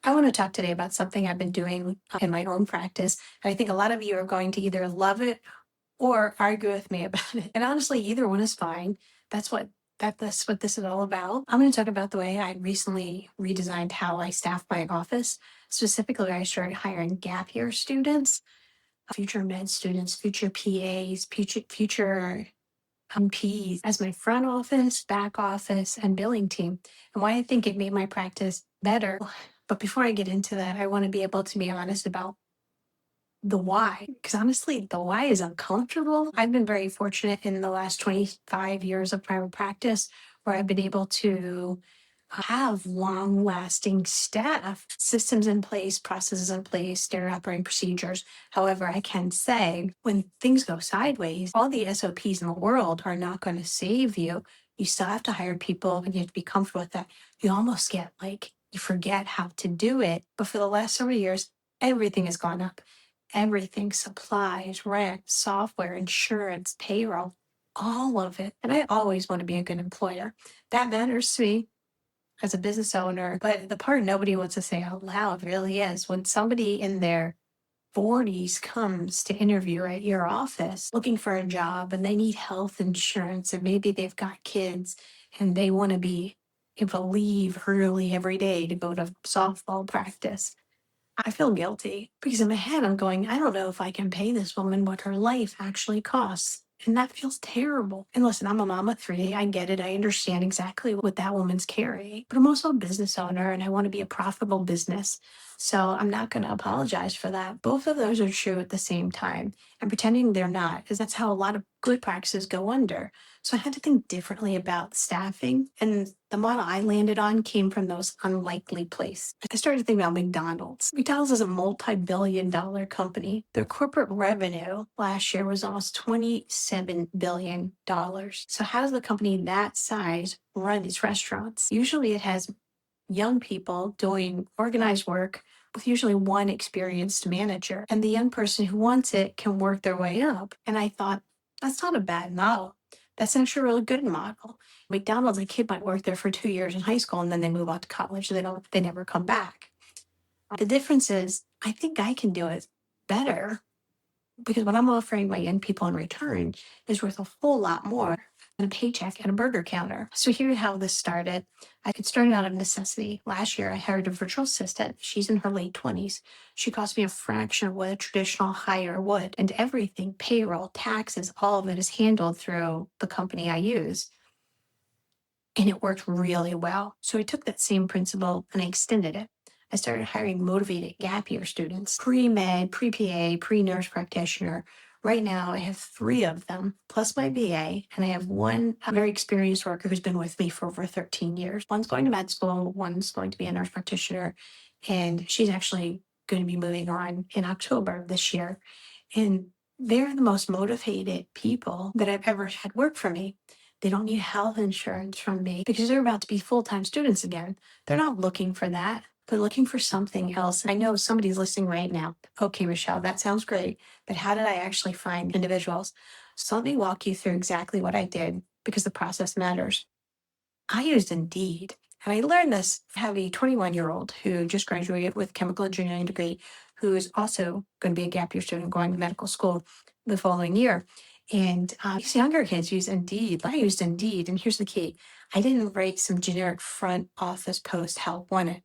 I want to talk today about something I've been doing in my own practice. And I think a lot of you are going to either love it or argue with me about it. And honestly, either one is fine. That's what that's what this is all about. I'm going to talk about the way I recently redesigned how I staff my office. Specifically, I started hiring gap year students, future med students, future PAs, future MPs as my front office, back office, and billing team, and why I think it made my practice better. But before I get into that, I want to be able to be honest about the why, because honestly, the why is uncomfortable. I've been very fortunate in the last 25 years of private practice where I've been able to have long lasting staff, systems in place, processes in place, standard operating procedures. However, I can say when things go sideways, all the SOPs in the world are not going to save you. You still have to hire people and you have to be comfortable with that. You almost get like, you forget how to do it. But for the last several years, everything has gone up. Everything, supplies, rent, software, insurance, payroll, all of it. And I always want to be a good employer. That matters to me as a business owner. But the part nobody wants to say out loud really is when somebody in their 40s comes to interview at your office looking for a job and they need health insurance, and maybe they've got kids and they want to be able to leave early every day to go to softball practice. I feel guilty because in my head, I'm going, I don't know if I can pay this woman what her life actually costs. And that feels terrible. And listen, I'm a mom of three. I get it. I understand exactly what that woman's carrying. But I'm also a business owner and I want to be a profitable business. So I'm not going to apologize for that. Both of those are true at the same time. And pretending they're not, because that's how a lot of good practices go under. So I had to think differently about staffing. And the model I landed on came from those unlikely places. I started thinking about McDonald's. McDonald's is a multi-billion-dollar company. Their corporate revenue last year was almost $27 billion. So how does a company that size run these restaurants? Usually it has young people doing organized work with usually one experienced manager. And the young person who wants it can work their way up. And I thought, that's not a bad model. That's actually a really good model. McDonald's, a kid might work there for 2 years in high school and then they move out to college. They never come back. The difference is I think I can do it better because what I'm offering my young people in return is worth a whole lot more than a paycheck at a burger counter. So here's how this started. It started out of necessity. Last year, I hired a virtual assistant. She's in her late 20s. She cost me a fraction of what a traditional hire would. And everything, payroll, taxes, all of it is handled through the company I use. And it worked really well. So I took that same principle and I extended it. I started hiring motivated gap year students, pre-med, pre-PA, pre-nurse practitioner. Right now, I have 3 of them, plus my BA, and I have one very experienced worker who's been with me for over 13 years. One's going to med school, one's going to be a nurse practitioner, and she's actually going to be moving on in October of this year. And they're the most motivated people that I've ever had work for me. They don't need health insurance from me because they're about to be full-time students again. They're not looking for that. They're looking for something else. I know somebody's listening right now. Okay, Michelle, that sounds great, but how did I actually find individuals? So let me walk you through exactly what I did because the process matters. I used Indeed. And I learned this. I have a 21-year-old who just graduated with chemical engineering degree, who is also going to be a gap year student going to medical school the following year. And these younger kids use Indeed. I used Indeed. And here's the key. I didn't write some generic front office post, help wanted.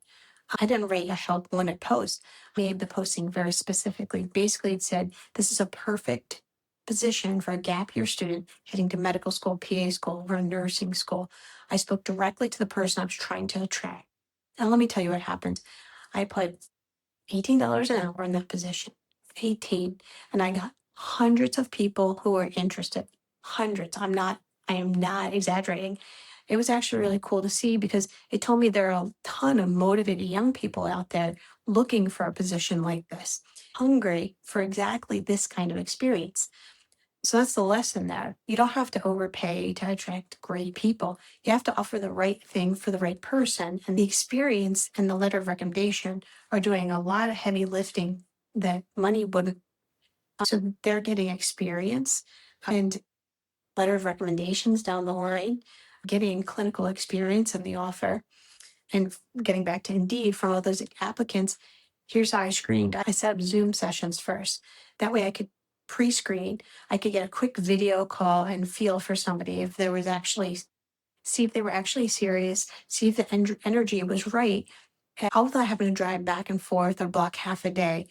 I didn't write a help wanted post. I made the posting very specifically. Basically, it said, this is a perfect position for a gap year student heading to medical school, PA school, or nursing school. I spoke directly to the person I was trying to attract. And let me tell you what happened. I applied $18 an hour in that position, 18, and I got hundreds of people who were interested. Hundreds. I am not exaggerating. It was actually really cool to see because it told me there are a ton of motivated young people out there looking for a position like this, hungry for exactly this kind of experience. So that's the lesson there. You don't have to overpay to attract great people. You have to offer the right thing for the right person. And the experience and the letter of recommendation are doing a lot of heavy lifting that money wouldn't. So they're getting experience and letter of recommendations down the line, getting clinical experience in the offer. And getting back to Indeed, from all those applicants, here's how I screened. I set up Zoom sessions first. That way I could pre-screen. I could get a quick video call and feel for somebody if there was actually, see if they were actually serious, see if the energy was right. And all without having to drive back and forth or block half a day.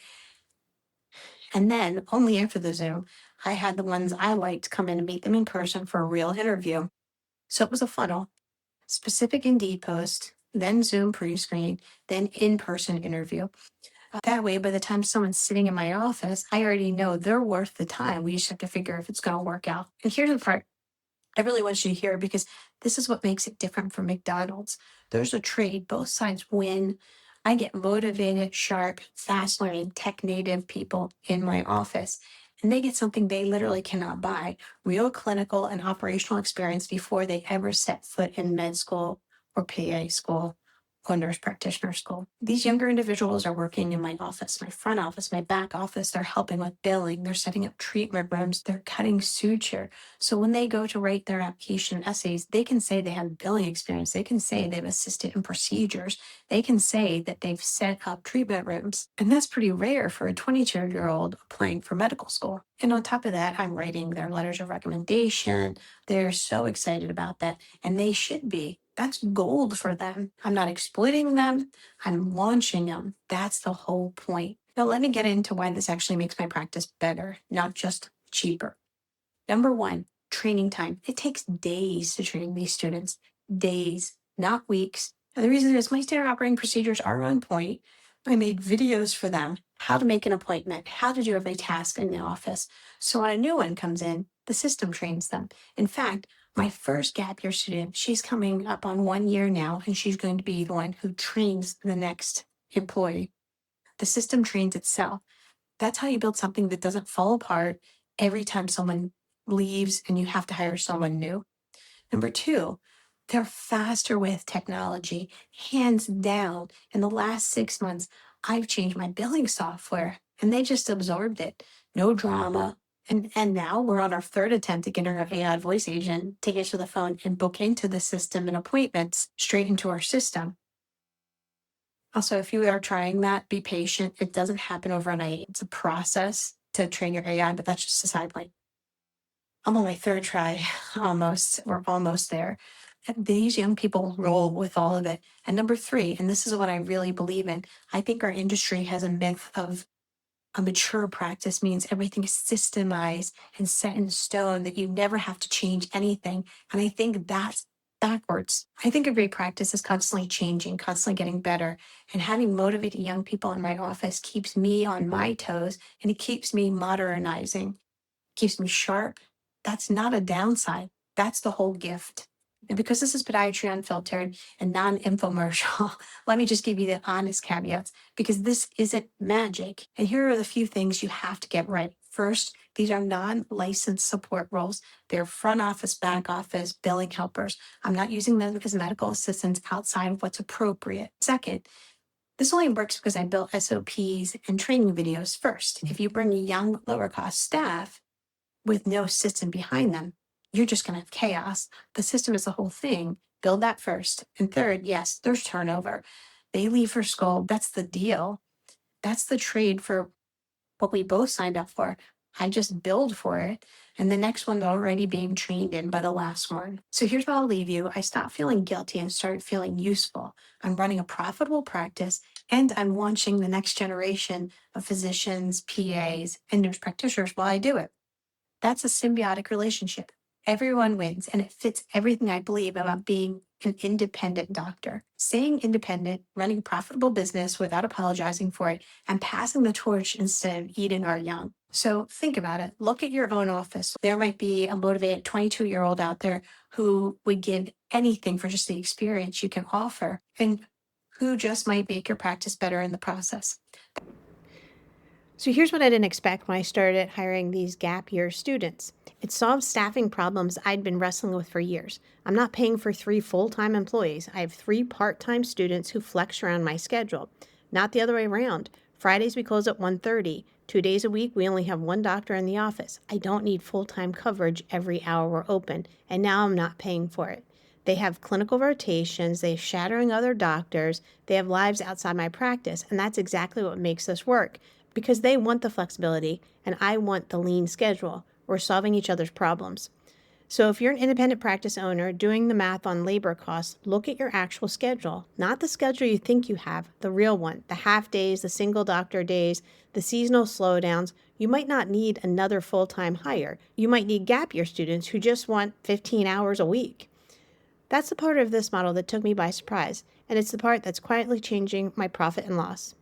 And then only after the Zoom, I had the ones I liked come in and meet them in person for a real interview. So it was a funnel, specific Indeed post, then Zoom pre-screen, then in-person interview. That way, by the time someone's sitting in my office, I already know they're worth the time. We just have to figure if it's going to work out. And here's the part I really want you to hear, because this is what makes it different from McDonald's. There's a trade, both sides win. I get motivated, sharp, fast learning, tech native people in my office, and they get something they literally cannot buy: real clinical and operational experience before they ever set foot in med school or PA school or nurse practitioner school. These younger individuals are working in my office, my front office, my back office. They're helping with billing, they're setting up treatment rooms, they're cutting suture. So when they go to write their application essays, they can say they have billing experience. They can say they've assisted in procedures. They can say that they've set up treatment rooms. And that's pretty rare for a 22-year-old applying for medical school. And on top of that, I'm writing their letters of recommendation. They're so excited about that, and they should be. That's gold for them. I'm not exploiting them. I'm launching them. That's the whole point. Now, let me get into why this actually makes my practice better, not just cheaper. Number one, training time. It takes days to train these students, days, not weeks. And the reason is my standard operating procedures are on point. I made videos for them, how to make an appointment, how to do every task in the office. So when a new one comes in, the system trains them. In fact, my first gap year student, she's coming up on 1 year now, and she's going to be the one who trains the next employee. The system trains itself. That's how you build something that doesn't fall apart every time someone leaves and you have to hire someone new. Number two, they're faster with technology, hands down. In the last 6 months, I've changed my billing software and they just absorbed it. No drama. And now we're on our third attempt to get our AI voice agent to get to the phone and book into the system and appointments straight into our system. Also, if you are trying that, be patient. It doesn't happen overnight. It's a process to train your AI, but that's just a sideline. I'm on my third try, almost. We're almost there. And these young people roll with all of it. And number three, and this is what I really believe in, I think our industry has a myth of a mature practice means everything is systemized and set in stone, that you never have to change anything. And I think that's backwards. I think a great practice is constantly changing, constantly getting better. And having motivated young people in my office keeps me on my toes, and it keeps me modernizing, keeps me sharp. That's not a downside. That's the whole gift. And because this is podiatry unfiltered and non-infomercial, let me just give you the honest caveats, because this isn't magic. And here are the few things you have to get right. First, these are non-licensed support roles. They're front office, back office, billing helpers. I'm not using them as medical assistants outside of what's appropriate. Second, this only works because I built SOPs and training videos first. If you bring a young, lower cost staff with no system behind them, you're just going to have chaos. The system is the whole thing. Build that first. And third, yes, there's turnover. They leave for school. That's the deal. That's the trade for what we both signed up for. I just build for it. And the next one's already being trained in by the last one. So here's what I'll leave you. I stopped feeling guilty and started feeling useful. I'm running a profitable practice, and I'm launching the next generation of physicians, PAs, and nurse practitioners while I do it. That's a symbiotic relationship. Everyone wins, and it fits everything I believe about being an independent doctor. Staying independent, running a profitable business without apologizing for it, and passing the torch instead of eating our young. So think about it. Look at your own office. There might be a motivated 22-year-old out there who would give anything for just the experience you can offer, and who just might make your practice better in the process. So here's what I didn't expect when I started hiring these gap year students. It solved staffing problems I'd been wrestling with for years. I'm not paying for 3 full-time employees. I have 3 part-time students who flex around my schedule. Not the other way around. Fridays we close at 1:30. 2 days a week we only have 1 doctor in the office. I don't need full-time coverage every hour we're open, and now I'm not paying for it. They have clinical rotations, they're shadowing other doctors, they have lives outside my practice, and that's exactly what makes this work because they want the flexibility and I want the lean schedule. We're solving each other's problems. So if you're an independent practice owner doing the math on labor costs, look at your actual schedule, not the schedule you think you have, the real one, the half days, the single doctor days, the seasonal slowdowns. You might not need another full-time hire. You might need gap year students who just want 15 hours a week. That's the part of this model that took me by surprise, and it's the part that's quietly changing my profit and loss.